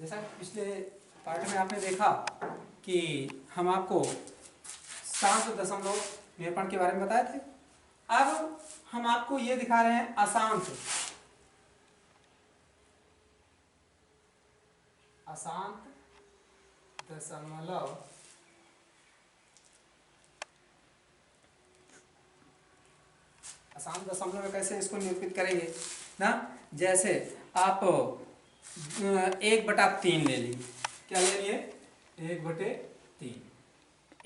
जैसा कि पिछले पार्ट में आपने देखा कि हम आपको शांत दशमलव निरूपण के बारे में बताए थे। अब हम आपको ये दिखा रहे हैं अशांत दशमलव अशांत दशमलव में कैसे इसको निरूपित करेंगे ना। जैसे आप 1/3 ले लीजिए। क्या ले लिए? 1/3।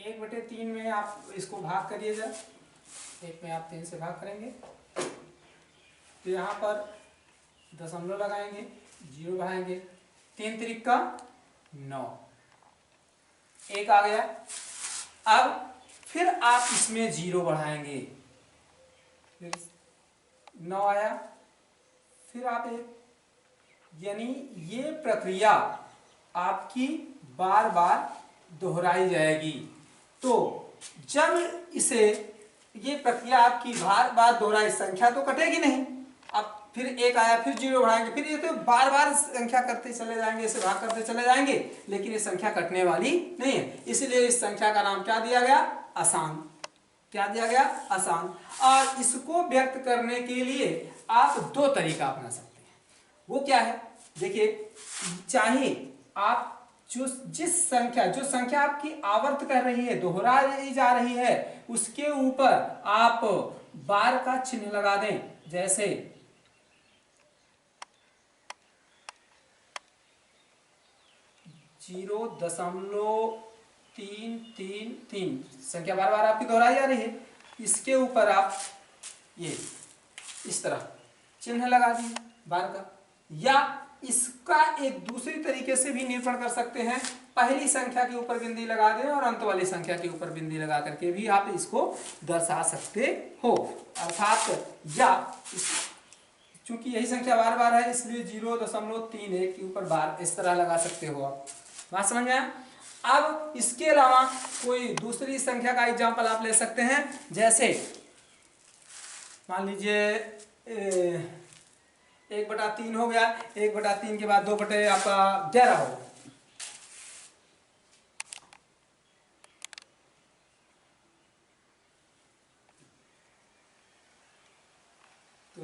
1/3 में आप इसको भाग करिएगा। 1 में आप 3 से भाग करेंगे तो यहाँ पर दशमलव लगाएंगे, 0 बढ़ाएंगे, 3 त्रिक का 9, 1 आ गया। अब फिर आप इसमें 0 बढ़ाएंगे, फिर 9 आया, फिर आप 1, यानी ये प्रक्रिया आपकी बार बार दोहराई जाएगी। तो जब इसे ये प्रक्रिया आपकी बार बार दोहराई, संख्या तो कटेगी नहीं। अब फिर 1 आया, फिर 0 बढ़ाएंगे, फिर ये तो बार बार संख्या करते चले जाएंगे, इसे भाग करते चले जाएंगे, लेकिन ये संख्या कटने वाली नहीं है। इसलिए इस संख्या का नाम क्या दिया गया? अशांत। क्या दिया गया? अशांत। और इसको व्यक्त करने के लिए आप 2 तरीका अपना सकते हैं। वो क्या है? देखिए, चाहे आप जो संख्या आपकी आवर्त कर रही है, दोहराई जा रही है, उसके ऊपर आप बार का चिन्ह लगा दें। जैसे 0.333 संख्या बार बार आपकी दोहराई जा रही है, इसके ऊपर आप ये इस तरह चिन्ह लगा दिए बार का। या इसका एक दूसरी तरीके से भी निरूपण कर सकते हैं। पहली संख्या के ऊपर बिंदी लगा दें और अंत वाली संख्या के ऊपर बिंदी लगा करके भी आप इसको दर्शा सकते हो। अर्थात या चूंकि यही संख्या बार बार है, इसलिए 0.31 के ऊपर बार इस तरह लगा सकते हो आप। बात समझ में आया? अब इसके अलावा कोई दूसरी संख्या का एग्जाम्पल आप ले सकते हैं। जैसे मान लीजिए 1/3 हो गया, 1/3 के बाद 2/11 हो गया। तो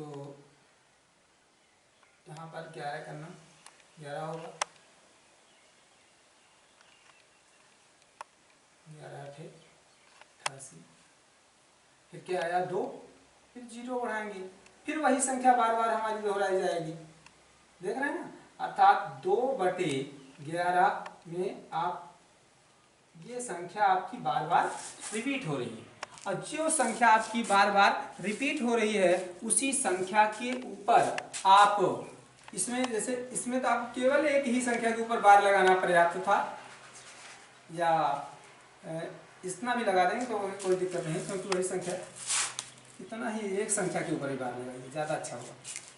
यहाँ पर 11 करना, 11 होगा, 11 8 88, फिर क्या आया? 2, फिर 0 बढ़ाएंगे, फिर वही संख्या बार बार हमारी दोहराई जाएगी। देख रहे हैं ना? अर्थात 2/11 में आप ये संख्या आपकी बार बार रिपीट हो रही है। और जो संख्या आपकी बार बार रिपीट हो रही है, उसी संख्या के ऊपर आप इसमें, जैसे इसमें तो आप केवल एक ही संख्या के ऊपर बार लगाना पर्याप्त था, या इतना भी लगा देंगे तो कोई दिक्कत नहीं, क्योंकि वही संख्या इतना ही एक संख्या के ऊपर ही बार लगाइए, ज़्यादा अच्छा होगा।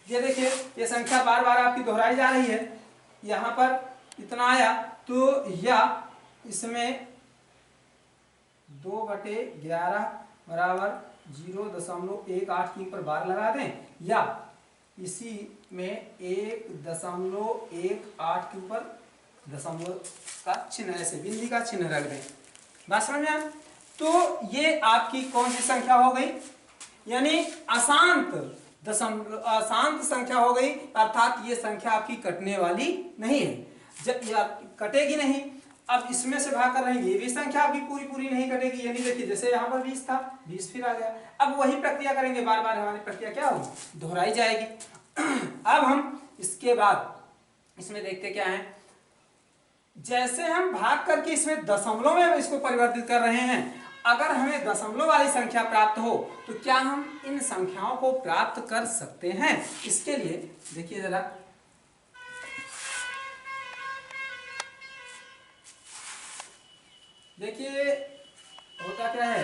ये देखिए, ये संख्या बार बार आपकी दोहराई जा रही है। यहाँ पर इतना आया, तो या इसमें 2/11 बराबर 0.18 के ऊपर बार लगा दें, या इसी में 1.18 के ऊपर दशमलव का चिन्ह, ऐसे बिंदी का चिन्ह रख दें। बात समझ में आया? तो ये आपकी कौन सी संख्या हो गई? यानी अशांत संख्या हो गई। अर्थात ये संख्या आपकी कटने वाली नहीं है, जब कटेगी नहीं। अब इसमें से भाग कर रही ये भी संख्या आपकी पूरी नहीं कटेगी। यानी देखिए, जैसे यहाँ पर 20 था, 20 फिर आ गया। अब वही प्रक्रिया करेंगे, बार बार हमारी प्रक्रिया क्या होगी? दोहराई जाएगी। अब हम इसके बाद इसमें देखते क्या है। जैसे हम भाग करके इसमें दशमलव में इसको परिवर्तित कर रहे हैं, अगर हमें दशमलव वाली संख्या प्राप्त हो तो क्या हम इन संख्याओं को प्राप्त कर सकते हैं? इसके लिए देखिए जरा, देखिए होता क्या है।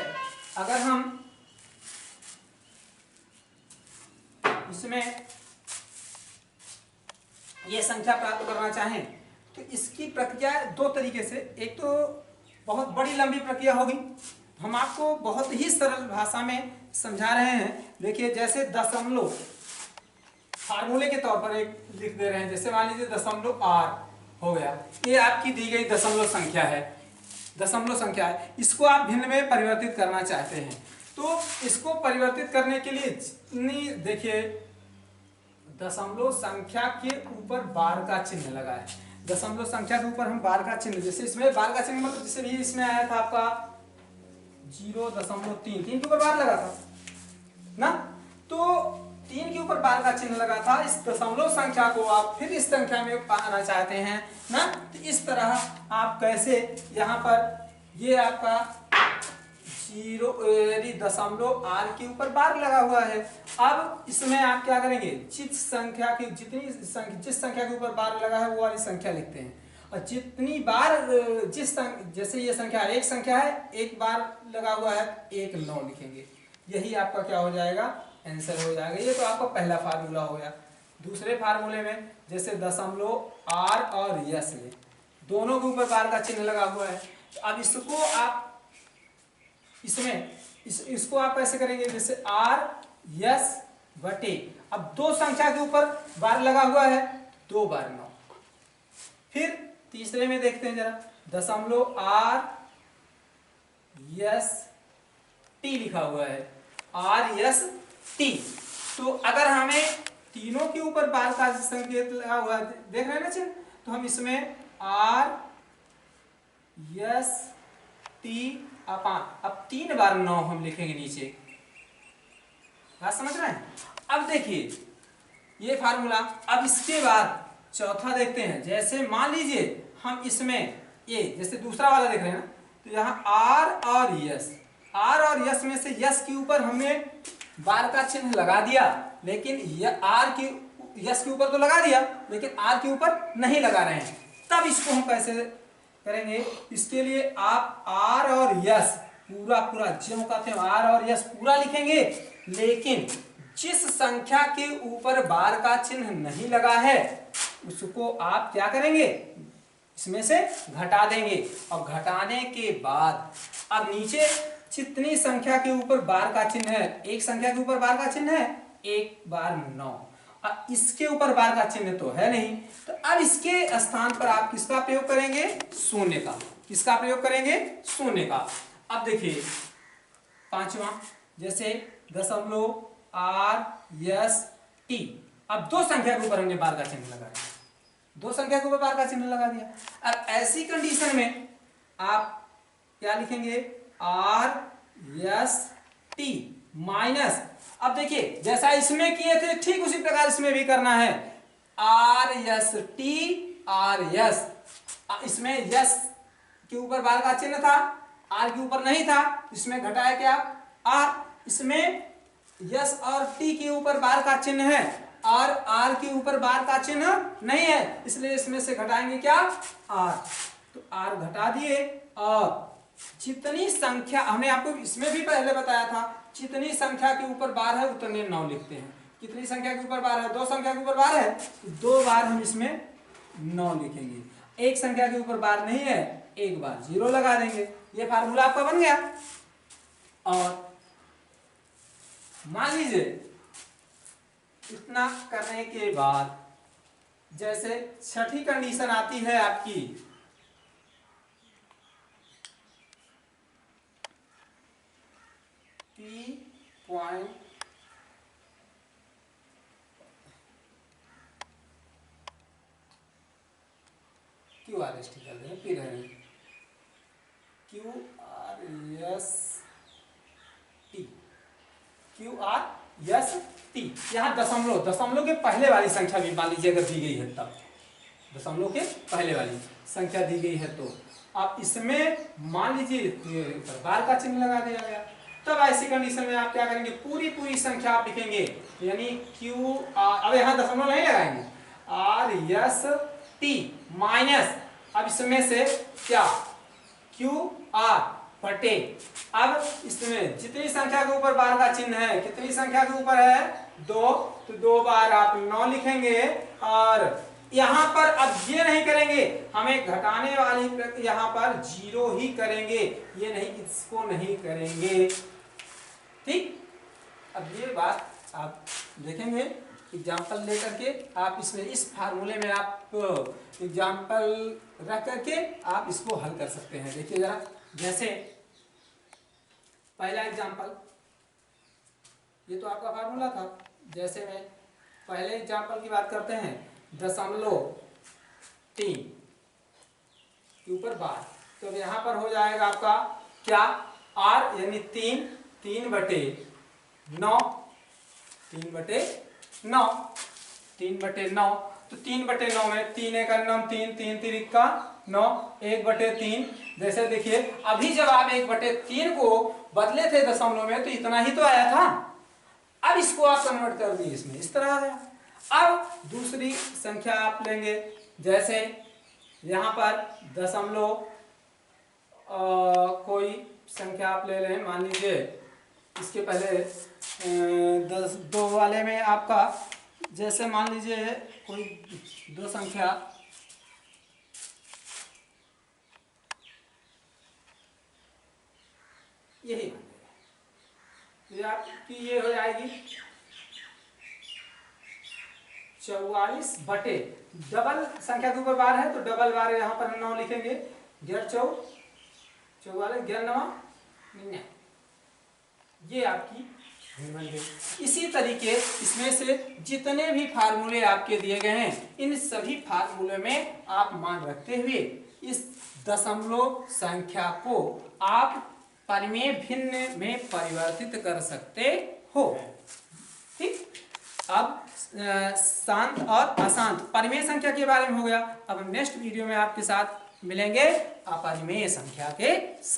अगर हम इसमें ये संख्या प्राप्त करना चाहें तो इसकी प्रक्रिया 2 तरीके से। एक तो बहुत बड़ी लंबी प्रक्रिया होगी, हम आपको बहुत ही सरल भाषा में समझा रहे हैं। देखिए, जैसे दशमलव फार्मूले के तौर पर एक लिख दे रहे हैं। जैसे मान लीजिए 0.r हो गया। ये आपकी दी गई दशमलव संख्या है, दशमलव संख्या है। इसको आप भिन्न में परिवर्तित करना चाहते हैं तो इसको परिवर्तित करने के लिए जितनी, देखिए दशमलव संख्या के ऊपर बार का चिन्ह लगा है। दशमलव संख्या के ऊपर हम बार का चिन्ह, जैसे इसमें बार का चिन्ह मतलब जैसे भी इसमें आया था आपका 0.3, 3 के ऊपर बार लगा था ना, तो 3 के ऊपर बार का चिन्ह लगा था। इस दशमलव संख्या को आप फिर इस संख्या में पाना चाहते हैं ना, तो इस तरह आप कैसे, यहाँ पर ये आपका 0.दशमलव आर के ऊपर बार लगा हुआ है। अब इसमें आप क्या करेंगे, जिस संख्या की जिस संख्या के ऊपर बार लगा है वो वाली संख्या लिखते हैं, और जितनी बार जैसे ये संख्या एक संख्या है, एक बार लगा हुआ है, 1 9 लिखेंगे। यही आपका क्या हो जाएगा, आंसर हो जाएगा। ये तो आपका पहला फार्मूला हो गया। दूसरे फार्मूले में जैसे दशमलव आर और यस में दोनों के ऊपर बार का चिन्ह लगा हुआ है, तो अब इसको आप इसको आप कैसे करेंगे, जैसे आर यस बटे, अब 2 संख्या के ऊपर बार लगा हुआ है, 2 बार 9। फिर तीसरे में देखते हैं जरा, दशमलव आर यस टी लिखा हुआ है, आर यस टी। तो अगर हमें तीनों के ऊपर बार का संकेत लगा हुआ है, देख रहे हैं ना चिन्ह, तो हम इसमें आर यस टी अपान, अब 3 बार 9 हम लिखेंगे नीचे, बात समझ रहे हैं। अब देखिए ये फार्मूला, अब इसके बाद चौथा देखते हैं। जैसे मान लीजिए हम इसमें ये जैसे दूसरा वाला देख रहे हैं ना, तो यहाँ आर और यस, आर और यस में से यस के ऊपर हमने बार का चिन्ह लगा दिया, लेकिन आर की यस के ऊपर तो लगा दिया, लेकिन आर के ऊपर नहीं लगा रहे हैं। तब इसको हम कैसे करेंगे, इसके लिए आप आर और यस पूरा पूरा जो कहते हैं आर और यस पूरा लिखेंगे, लेकिन जिस संख्या के ऊपर बार का चिन्ह नहीं लगा है उसको आप क्या करेंगे, इसमें से घटा देंगे। और घटाने के बाद अब नीचे जितनी संख्या के ऊपर बार का चिन्ह है, एक संख्या के ऊपर बार का चिन्ह है, 1 बार 9, और इसके ऊपर बार का चिन्ह तो है नहीं, तो अब इसके स्थान पर आप किसका प्रयोग करेंगे, शून्य का। किसका प्रयोग करेंगे, शून्य का। अब देखिए पांचवा, जैसे दशमलव आर यस टी, अब 2 संख्या के ऊपर हमने बार का चिन्ह लगा दिया, 2 संख्या के ऊपर बार का चिन्ह लगा दिया। अब ऐसी कंडीशन में आप क्या लिखेंगे, आर यस टी माइनस, अब देखिए जैसा इसमें किए थे ठीक उसी प्रकार इसमें भी करना है, R S T R S. इसमें यस के ऊपर बार का चिन्ह था, आर के ऊपर नहीं था, इसमें घटाया क्या, आर। इसमें यस और टी के ऊपर बार का चिन्ह है और आर के ऊपर बार का चिन्ह नहीं है, इसलिए इसमें से घटाएंगे क्या, आर। तो आर घटा दिए, और जितनी संख्या हमने आपको इसमें भी पहले बताया था, जितनी संख्या के ऊपर बार है उतने 9 लिखते हैं। कितनी संख्या के ऊपर बार है, 2 संख्या के ऊपर बार है, तो 2 बार हम इसमें 9 लिखेंगे। एक संख्या के ऊपर बार नहीं है, 1 बार 0 लगा देंगे। ये फार्मूला आपका बन गया। और मान लीजिए इतना करने के बाद जैसे छठी कंडीशन आती है आपकी, point Q R S T कर देंगे, फिर है Q R S T, Q R S T. यहाँ दशमलव के पहले वाली संख्या भी मान लीजिए अगर दी गई है, तब दशमलव के पहले वाली संख्या दी गई है, तो आप इसमें मान लीजिए बार का चिन्ह लगा दिया गया, तब ऐसी कंडीशन में आप क्या करेंगे, पूरी संख्या आप लिखेंगे, यानी क्यू आर, अब यहाँ दशमलव नहीं लगाएंगे, आर एस टी माइनस, अब इसमें से क्या, क्यू आर बटे, अब इसमें जितनी संख्या के ऊपर बार का चिन्ह है, कितनी संख्या के ऊपर है, 2, तो 2 बार आप 9 लिखेंगे। और यहाँ पर अब ये नहीं करेंगे, हमें घटाने वाली यहाँ पर 0 ही करेंगे, ये नहीं, इसको नहीं करेंगे, ठीक। अब ये बात आप देखेंगे एग्जाम्पल लेकर के आप इसमें इस फार्मूले में आप एग्जाम्पल रख करके आप इसको हल कर सकते हैं। देखिए जरा, जैसे पहला एग्जाम्पल, ये तो आपका फार्मूला था। जैसे में पहले एग्जाम्पल की बात करते हैं, 0.3 के ऊपर बार, तो अब यहाँ पर हो जाएगा आपका क्या, r यानी 3/9, 3/9, 3/9। तो 3/9 में 3 एक अन्नम 3, 3 तिरिक का 9, 1/3। जैसे देखिए अभी जब आप 1/3 को बदले थे दशमलव में तो इतना ही तो आया था। अब इसको आप कन्वर्ट कर दिए इसमें, इस तरह आ गया। अब दूसरी संख्या आप लेंगे, जैसे यहाँ पर दशमलव कोई संख्या आप ले लें, मान लीजिए इसके पहले 2 वाले में आपका, जैसे मान लीजिए कोई 2 संख्या, यही मान लीजिए, ये आपकी ये हो जाएगी 44 बटे, डबल संख्या के ऊपर बार है तो डबल बार यहाँ पर 9 लिखेंगे, 44 11 ये आपकी बन गई। इसी तरीके इसमें से जितने भी फार्मूले आपके दिए गए हैं, इन सभी फार्मूले में आप मान रखते हुए इस दशमलव संख्या को आप परिमेय भिन्न में परिवर्तित कर सकते हो। ठीक, अब शांत और अशांत परिमेय संख्या के बारे में हो गया। अब हम नेक्स्ट वीडियो में आपके साथ मिलेंगे अपरिमेय संख्या के साथ।